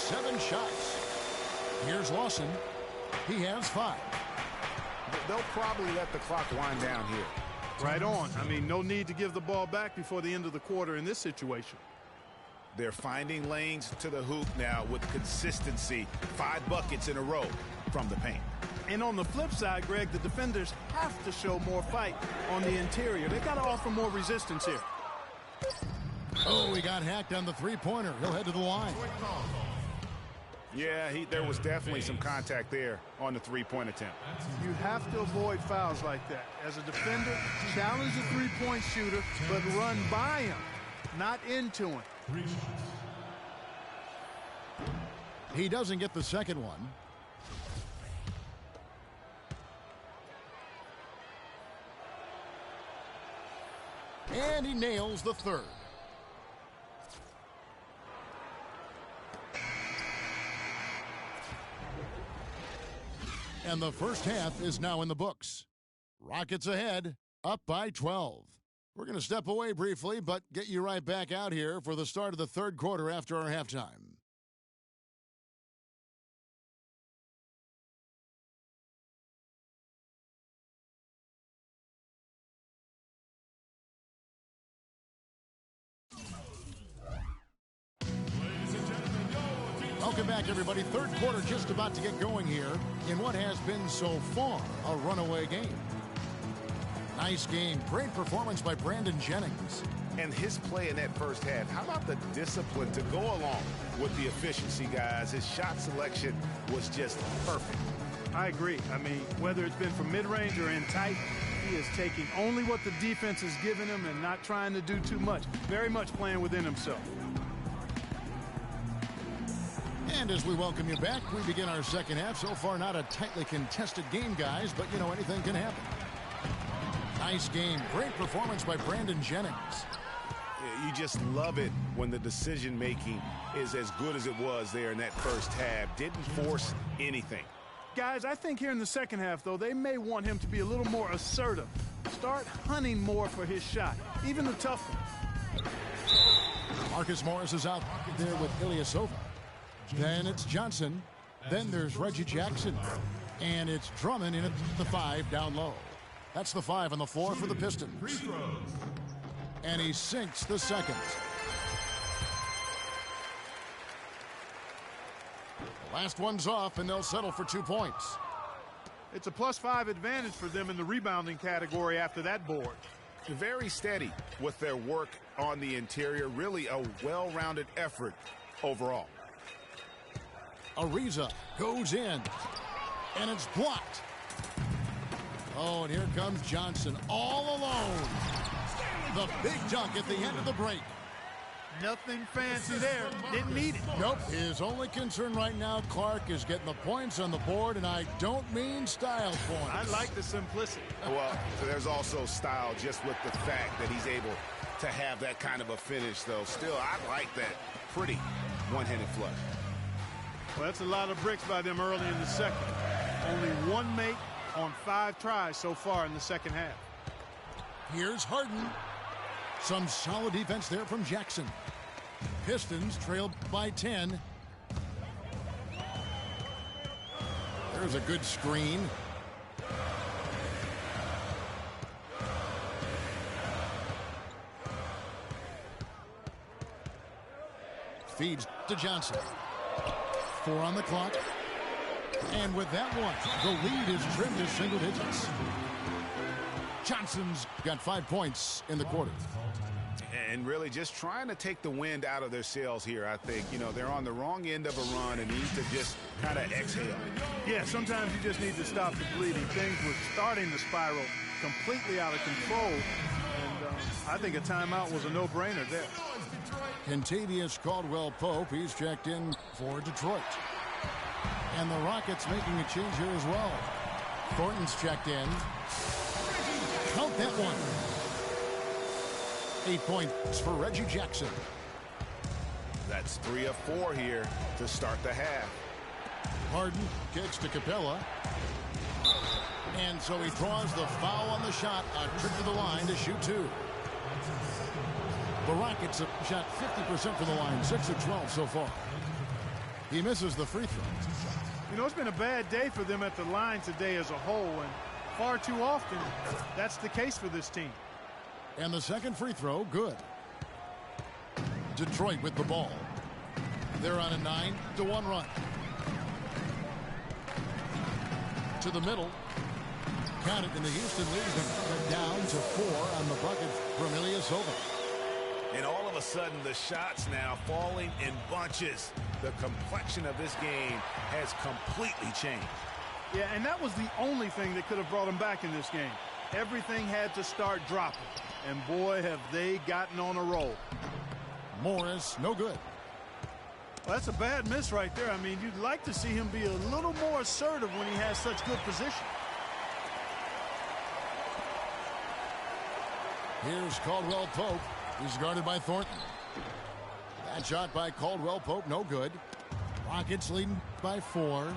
7 shots. Here's Lawson. He has 5. They'll probably let the clock wind down here. Right on. I mean, no need to give the ball back before the end of the quarter in this situation. They're finding lanes to the hoop now with consistency. 5 buckets in a row from the paint. And on the flip side, Greg, the defenders have to show more fight on the interior. They've got to offer more resistance here. Oh, he got hacked on the three-pointer. He'll head to the line. Yeah, there was definitely some contact there on the three-point attempt. You have to avoid fouls like that. As a defender, challenge the three-point shooter, but run by him, not into him. He doesn't get the second one. And he nails the third. And the first half is now in the books. Rockets ahead, up by 12. We're going to step away briefly, but get you right back out here for the start of the third quarter after our halftime. Welcome back, everybody. Third quarter just about to get going here in what has been so far a runaway game. Nice game. Great performance by Brandon Jennings. And his play in that first half, how about the discipline to go along with the efficiency, guys? His shot selection was just perfect. I agree. I mean, whether it's been from mid-range or in tight, he is taking only what the defense is giving him and not trying to do too much. Very much playing within himself. And as we welcome you back, we begin our second half. So far, not a tightly contested game, guys, but, you know, anything can happen. Nice game. Great performance by Brandon Jennings. You just love it when the decision-making is as good as it was there in that first half. Didn't force anything. Guys, I think here in the second half, though, they may want him to be a little more assertive. Start hunting more for his shot, even the tough ones. Marcus Morris is out there with Ilyasova. Then it's Johnson. Then there's Reggie Jackson. And it's Drummond in at the 5 down low. That's the 5 on the floor for the Pistons. And he sinks the second. The last one's off, and they'll settle for 2 points. It's a +5 advantage for them in the rebounding category after that board. Very steady with their work on the interior. Really a well-rounded effort overall. Ariza goes in, and it's blocked. Oh, and here comes Johnson all alone. The big dunk at the end of the break. Nothing fancy there. Didn't need it. Nope. His only concern right now, Clark, is getting the points on the board, and I don't mean style points. I like the simplicity. Well, there's also style just with the fact that he's able to have that kind of a finish, though. Still, I like that pretty one-handed flush. Well, that's a lot of bricks by them early in the second. Only 1 make on 5 tries so far in the second half. Here's Harden. Some solid defense there from Jackson. Pistons trail by 10. There's a good screen. Feeds to Johnson. 4 on the clock. And with that one, the lead is trimmed to single digits. Johnson's got 5 points in the quarter. And really just trying to take the wind out of their sails here, I think. You know, they're on the wrong end of a run and need to just kind of exhale. Yeah, sometimes you just need to stop the bleeding. Things were starting to spiral completely out of control. And I think a timeout was a no-brainer there. Kentavious Caldwell-Pope, he's checked in for Detroit. And the Rockets making a change here as well. Thornton's checked in. Count that one. 8 points for Reggie Jackson. That's 3 of 4 here to start the half. Harden kicks to Capella. And so he draws the foul on the shot. A trip to the line to shoot 2. The Rockets have shot 50% from the line, 6 of 12 so far. He misses the free throw. You know, it's been a bad day for them at the line today as a whole, and far too often that's the case for this team. And the second free throw, good. Detroit with the ball. They're on a 9-1 run. To the middle. Count it, and the Houston leads them down to 4 on the bucket from Ilyasova. And all of a sudden, the shots now falling in bunches. The complexion of this game has completely changed. Yeah, and that was the only thing that could have brought them back in this game. Everything had to start dropping. And boy, have they gotten on a roll. Morris, no good. Well, that's a bad miss right there. I mean, you'd like to see him be a little more assertive when he has such good position. Here's Caldwell Pope. He's guarded by Thornton. That shot by Caldwell Pope, no good. Rockets leading by 4.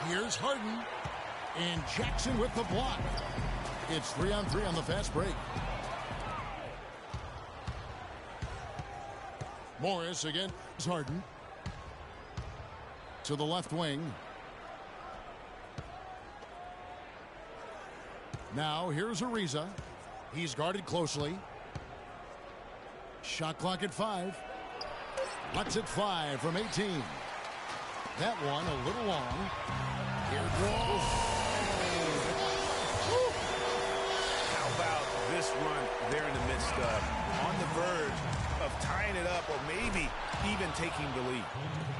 Here's Harden. And Jackson with the block. It's 3-on-3 on the fast break. Morris again. Harden. To the left wing. Now here's Ariza. He's guarded closely. Shot clock at 5. Lets it fly from 18. That one a little long. Here it goes. How about this run they're in the midst of? On the verge of tying it up or maybe even taking the lead.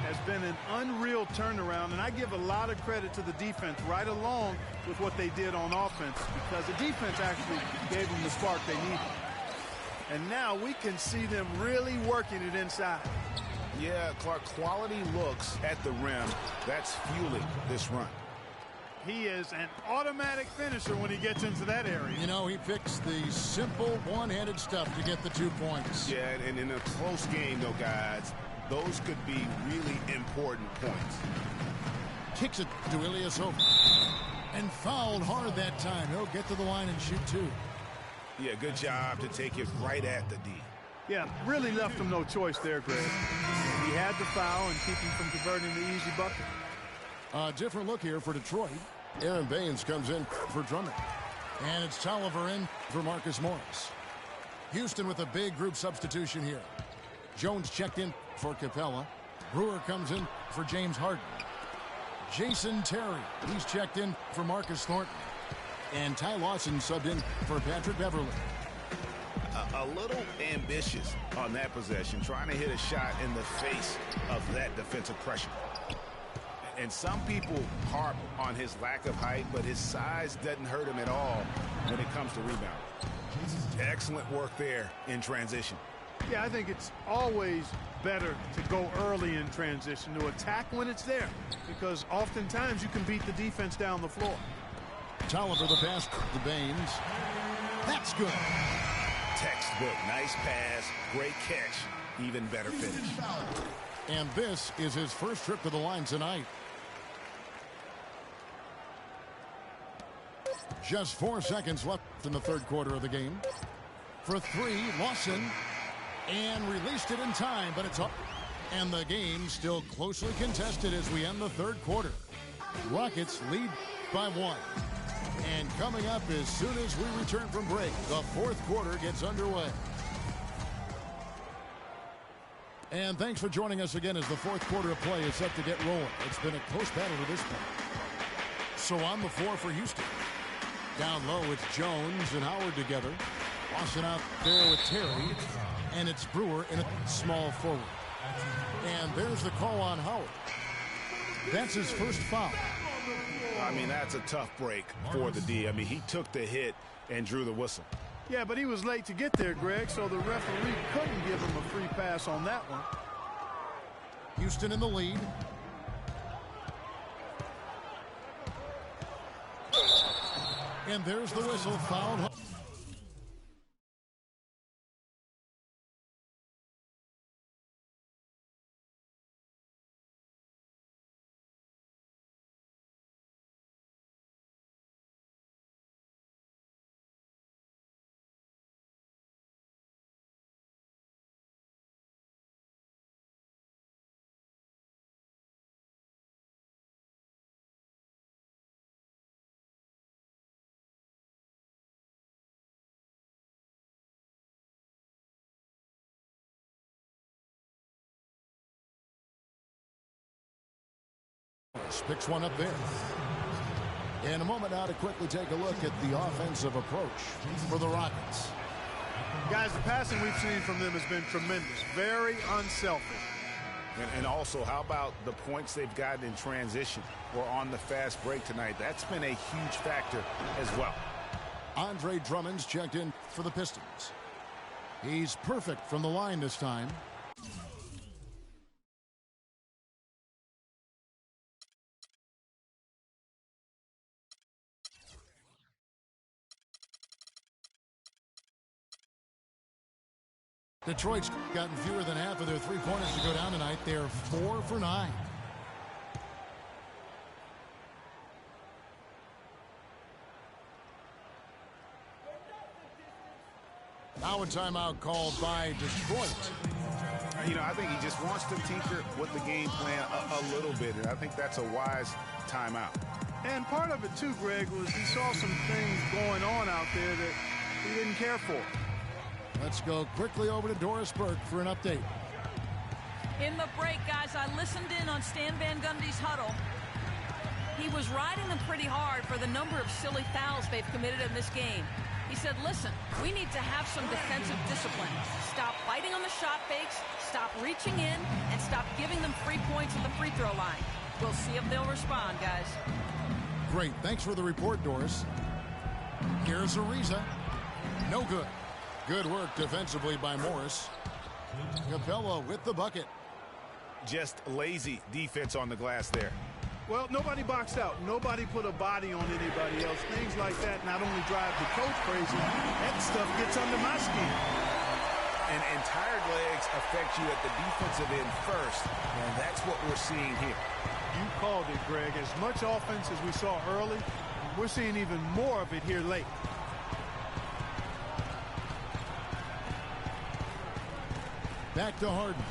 Has been an unreal turnaround, and I give a lot of credit to the defense right along with what they did on offense, because the defense actually gave them the spark they needed. And now we can see them really working it inside. Yeah, Clark, quality looks at the rim. That's fueling this run. He is an automatic finisher when he gets into that area. You know, he picks the simple one-handed stuff to get the 2 points. Yeah, and in a close game, though, guys, those could be really important points. Kicks it to Ilyasova. And fouled hard that time. He'll get to the line and shoot 2. Yeah, good job to take it right at the D. Yeah, really left him no choice there, Greg. He had to foul and keep him from converting the easy bucket. A different look here for Detroit. Aaron Baines comes in for Drummond. And it's Tolliver in for Marcus Morris. Houston with a big group substitution here. Jones checked in for Capella. Brewer comes in for James Harden. Jason Terry, he's checked in for Marcus Thornton. And Ty Lawson subbed in for Patrick Beverly. A little ambitious on that possession, trying to hit a shot in the face of that defensive pressure. And some people harp on his lack of height, but his size doesn't hurt him at all when it comes to rebounding. Excellent work there in transition. Yeah, I think it's always better to go early in transition, to attack when it's there, because oftentimes you can beat the defense down the floor. Tolliver the pass to Baines. That's good. Textbook. Nice pass. Great catch. Even better finish. And this is his first trip to the line tonight. Just 4 seconds left in the third quarter of the game. For 3, Lawson. And released it in time, but it's up. And the game still closely contested as we end the third quarter. Rockets lead by 1. And coming up as soon as we return from break, the fourth quarter gets underway. And thanks for joining us again as the fourth quarter of play is set to get rolling. It's been a close battle to this point. So on the floor for Houston. Down low, it's Jones and Howard together. Lawson out there with Terry. And it's Brewer in a small forward. And there's the call on Howard. That's his first foul. I mean, that's a tough break for the D. I mean, he took the hit and drew the whistle. Yeah, but he was late to get there, Greg, so the referee couldn't give him a free pass on that one. Houston in the lead. And there's the whistle, fouled. Morris picks one up there. In a moment now to quickly take a look at the offensive approach for the Rockets. Guys, the passing we've seen from them has been tremendous. Very unselfish. And also, how about the points they've gotten in transition or on the fast break tonight? That's been a huge factor as well. Andre Drummond's checked in for the Pistons. He's perfect from the line this time. Detroit's gotten fewer than half of their three-pointers to go down tonight. They're 4 for 9. Now a timeout called by Detroit. You know, I think he just wants to tinker with the game plan a little bit, and I think that's a wise timeout. And part of it, too, Greg, was he saw some things going on out there that he didn't care for. Let's go quickly over to Doris Burke for an update. In the break, guys, I listened in on Stan Van Gundy's huddle. He was riding them pretty hard for the number of silly fouls they've committed in this game. He said, listen, we need to have some defensive discipline. Stop fighting on the shot fakes, stop reaching in, and stop giving them free points at the free throw line. We'll see if they'll respond, guys. Great. Thanks for the report, Doris. Here's Ariza. No good. Good work defensively by Morris. Capella with the bucket. Just lazy defense on the glass there. Well, nobody boxed out. Nobody put a body on anybody else. Things like that not only drive the coach crazy, that stuff gets under my skin. And tired legs affect you at the defensive end first, and that's what we're seeing here. You called it, Greg. As much offense as we saw early, we're seeing even more of it here late. Back to Harden.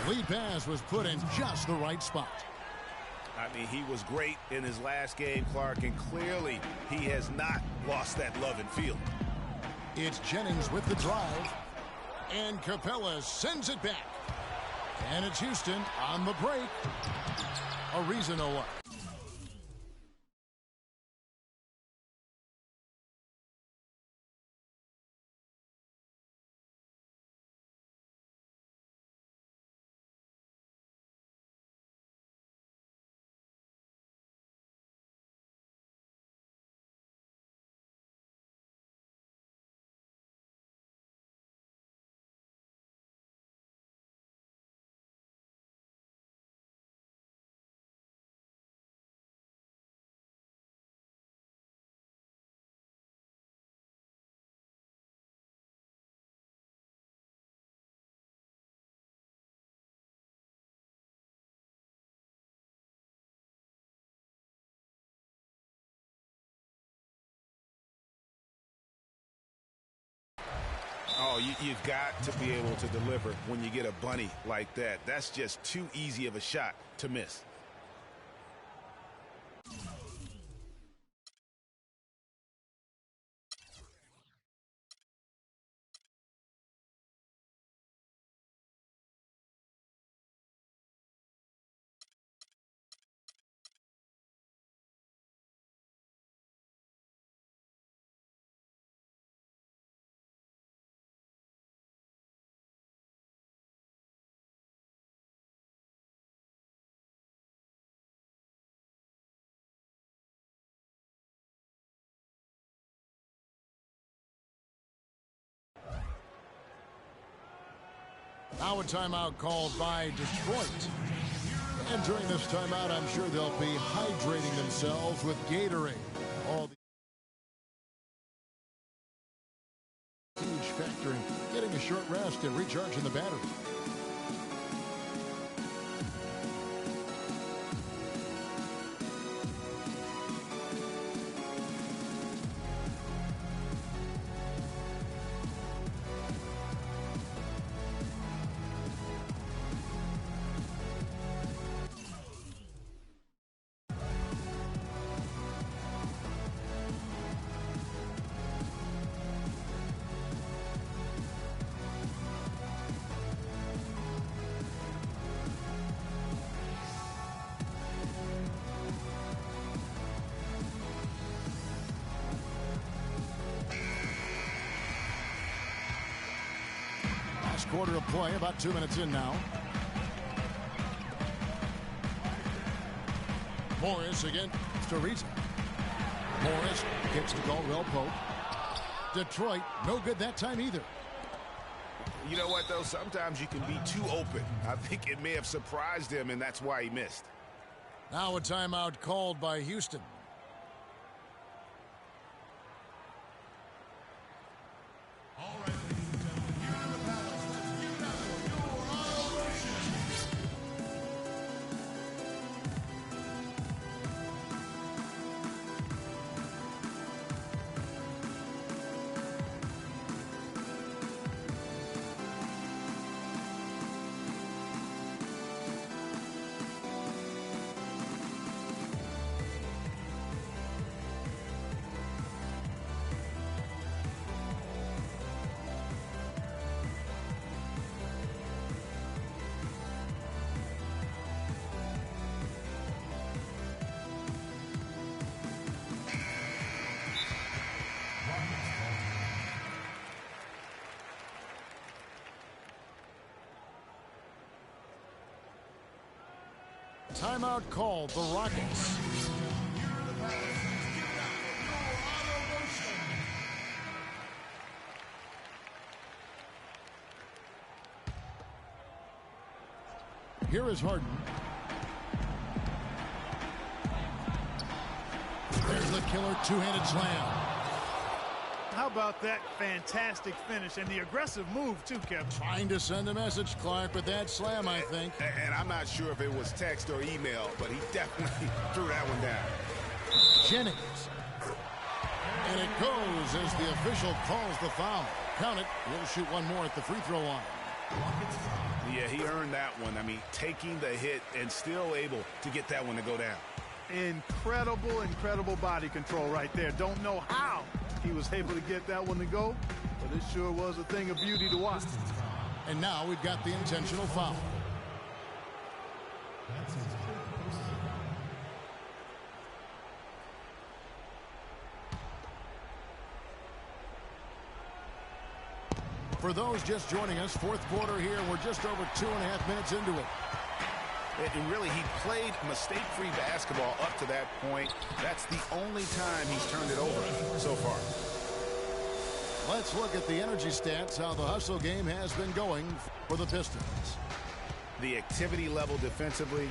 The lead pass was put in just the right spot. I mean, he was great in his last game, Clark, and clearly he has not lost that love and feel. It's Jennings with the drive, and Capella sends it back. And it's Houston on the break. Ariza no luck. Oh, you've got to be able to deliver when you get a bunny like that. That's just too easy of a shot to miss. Now a timeout called by Detroit. And during this timeout, I'm sure they'll be hydrating themselves with Gatorade. All the huge factor in getting a short rest and recharging the battery. quarter of play, about 2 minutes in now. Morris again to Reza. Morris gets to Caldwell Pope. Detroit, no good that time either. You know what, though? Sometimes you can be too open. I think it may have surprised him, and that's why he missed. Now a timeout called by Houston. All right, ladies and gentlemen, here in the palace, let's give it up for your auto motion. Timeout called, the Rockets. Here is Harden. There's the killer two-handed slam. How about that fantastic finish and the aggressive move, too, Kevin? Trying to send a message, Clark, with that slam, I think. And I'm not sure if it was text or email, but he definitely threw that one down. Jennings. And it goes as the official calls the foul. Count it. We'll shoot one more at the free throw line. Yeah, he earned that one. I mean, taking the hit and still able to get that one to go down. Incredible body control right there. Don't know how he was able to get that one to go, but it sure was a thing of beauty to watch. And now we've got the intentional foul. For those just joining us, fourth quarter here. We're just over 2.5 minutes into it. And really, he played mistake-free basketball up to that point. That's the only time he's turned it over so far. Let's look at the energy stats, how the hustle game has been going for the Pistons. The activity level defensively,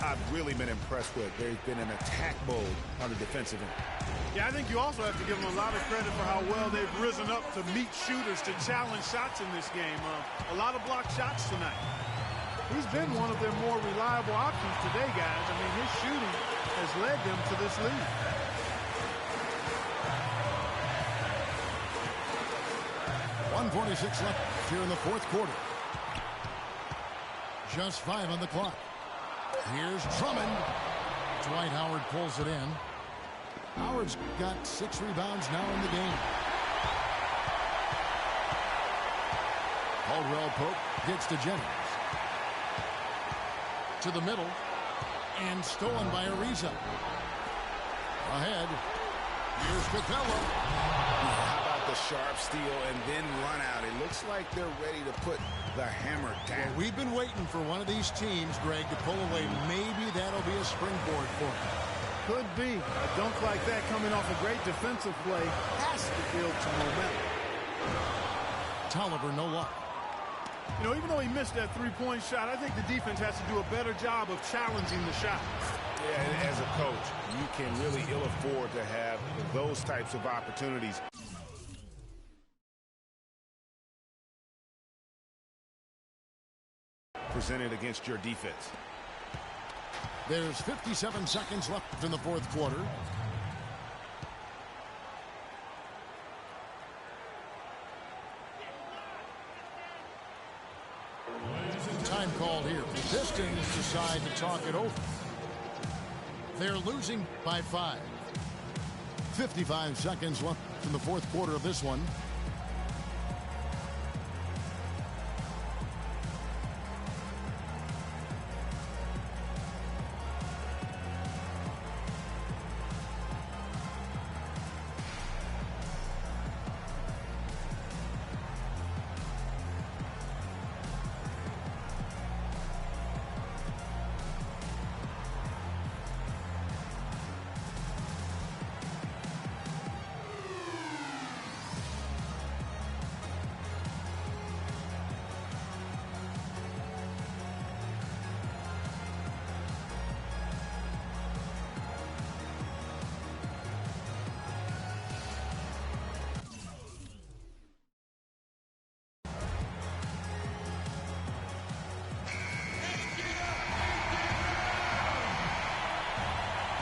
I've really been impressed with. There's been an attack mode on the defensive end. Yeah, I think you also have to give them a lot of credit for how well they've risen up to meet shooters, to challenge shots in this game. A lot of blocked shots tonight. He's been one of their more reliable options today, guys. I mean, his shooting has led them to this lead. .146 left here in the fourth quarter. Just 5 on the clock. Here's Drummond. Dwight Howard pulls it in. Howard's got 6 rebounds now in the game. Caldwell Pope gets to Jennings. To the middle. And stolen by Ariza. Ahead. Here's Capella. How about the sharp steal and then run out? It looks like they're ready to put the hammer down. Well, we've been waiting for one of these teams, Greg, to pull away. Maybe that'll be a springboard for them. Could be. A dunk like that coming off a great defensive play has to build some momentum. Tolliver, no luck. You know, even though he missed that three-point shot, I think the defense has to do a better job of challenging the shot. Yeah, and as a coach, you can really ill afford to have those types of opportunities. Presented against your defense. There's 57 seconds left in the fourth quarter. Time called here. The Pistons decide to talk it over. They're losing by 5. 55 seconds left in the fourth quarter of this one.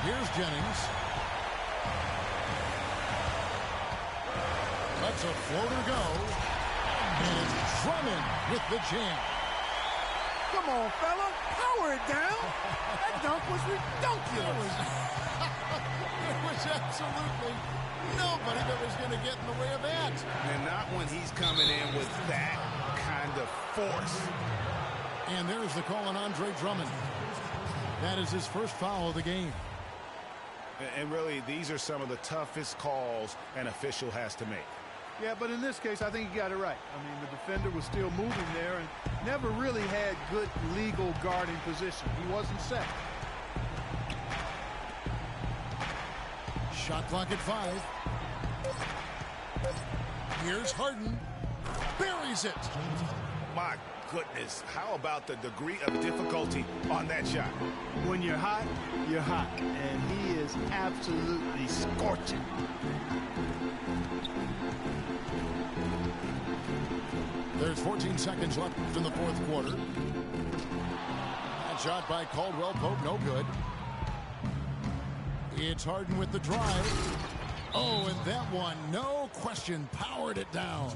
Here's Jennings. Lets a floater go. And it's Drummond with the jam. Come on, fella. Power it down. That dunk was ridiculous. There was absolutely nobody that was going to get in the way of that. And not when he's coming in with that kind of force. And there's the call on Andre Drummond. That is his first foul of the game. And really, these are some of the toughest calls an official has to make. Yeah, but in this case, I think he got it right. I mean, the defender was still moving there and never really had good legal guarding position. He wasn't set. Shot clock at 5. Here's Harden. Buries it. My goodness, how about the degree of difficulty on that shot? When you're hot, you're hot. And he is absolutely scorching. There's 14 seconds left in the fourth quarter. That shot by Caldwell Pope, no good. It's Harden with the drive. Oh, and that one, no question, powered it down.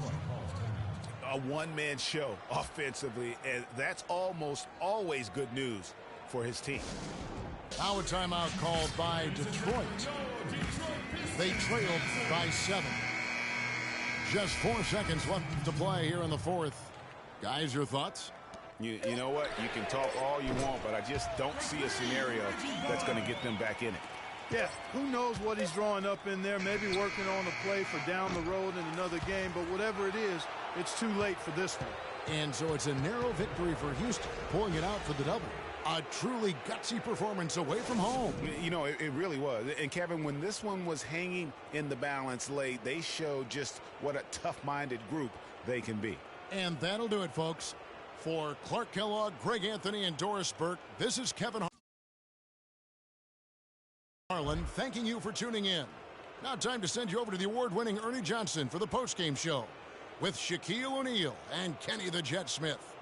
A one-man show offensively, and that's almost always good news for his team. Now a timeout called by Detroit. They trailed by 7. Just 4 seconds left to play here in the fourth. Guys, your thoughts? You know what? You can talk all you want, but I just don't see a scenario that's going to get them back in it. Yeah, who knows what he's drawing up in there, maybe working on a play for down the road in another game, but whatever it is, it's too late for this one. And so it's a narrow victory for Houston, pulling it out for the double. A truly gutsy performance away from home. You know, it really was. And, Kevin, when this one was hanging in the balance late, they showed just what a tough-minded group they can be. And that'll do it, folks. For Clark Kellogg, Greg Anthony, and Doris Burke, this is Kevin Harlan thanking you for tuning in. Now time to send you over to the award-winning Ernie Johnson for the postgame show with Shaquille O'Neal and Kenny the Jet Smith.